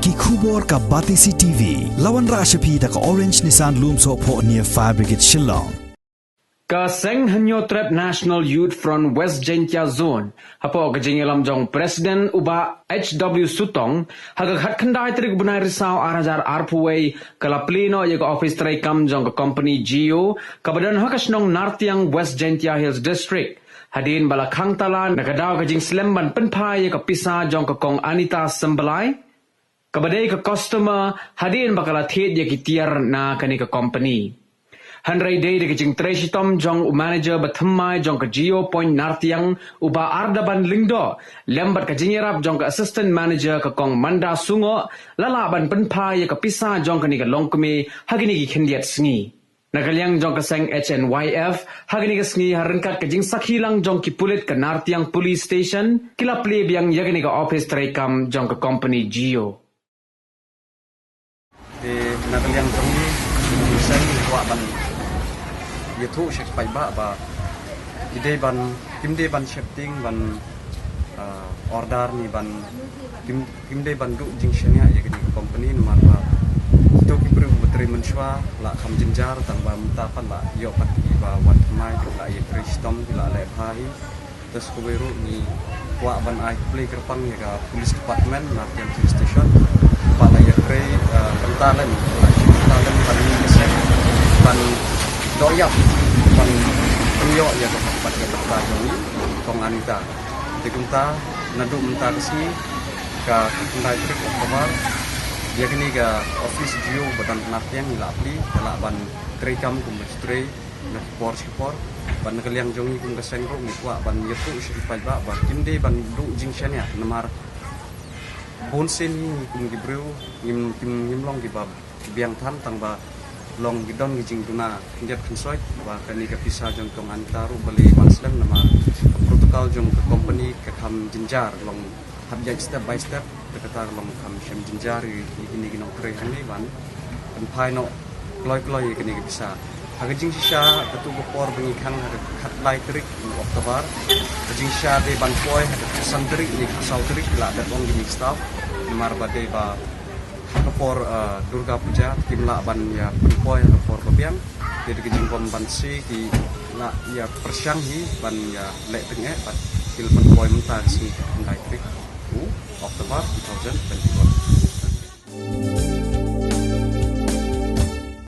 ki khubor ka Batisi TV lawan ra shapi da ka Orange Nissan Lumso pho near Fire Brigade Shillong ka Seng Hanyo Trap National Youth Front West Jentia Zone hapo ka jingelam jong President uba HW Sutong hagaghat khandai trik bunai risau arajar arpuway kala pleno ye ka office tray kam jong ka company Geo kabadan hakasnong Nartiang West Jentia Hills District hadin balakhang talan nakadaw ka jing slemban penpai ye ka pisa jong ka kong Anita Sembalai kabadai ka customer hadin bakala thiet ye ki tiar na kani ka company Hanray day de kicing Tracy Tom jong manager bathamai jong ka Geo Point Nartiang uba Ardaban Lingdo lembat ka jingerap jong ka assistant manager ka kong Manda Sungo lalaban penpai ye ka pisa jong ka ni ka longkme hagini ki khendiat sngi Nagalyang jong ka Seng HNYF hagini ka sngi harengkat ka jing sakhilang jong ki pulit ka Nartiang Police Station kila play biang yagini ka office traykam jong ka company Geo Nagalyang jong ni Seng wa ban yetu shek pai ba ide ban kimde ban shifting ban order ni ban kimde ban du jingshania ya gini company nomor ba itu kibru betri menshwa la kham jinjar tang ba mutapan ba yo pat ba wat mai la ye kristom la le bhai terus kuberu ni wa ban ai play kerpang ya ga police department Nartiang police station ba la ye pre pentalan ban ni kesek ban doyak ban penyo ya ke tempat ya bertajong kong Anita dikunta nadu menta kesini ka kundai trik oktober dia kini ga office Geo badan Nartiang ilapli kala ban trekam kumestre na support ban kaliang jongi kum kesengro ni kwa ban yetu sipai ba kimde ban du jingshan ya namar bonsen ni kum gibreu ngim long di bab biang tham tang ba long gidon gijing tuna hinjat konsoi wa kani ka pisa jong tong antaru beli manslam nama protokol jong ke company ke kham jinjar long habjak step by step kata long kham shem jinjar ini ginong kre hani ban an phai no kloi kani ka pisa aga jing sha ketu bopor bengi khang khat lai trik oktober jing sha de ban poi san trik ni khasau trik la dat ong gini staff namar bade ba kapor Durga Puja kimla ban ya penpoi kapor kebiang jadi kejing pom ban si ki la ya persyang hi ban ya lek tenge ban kil penpoi mentar si kendai trik Oktober 2021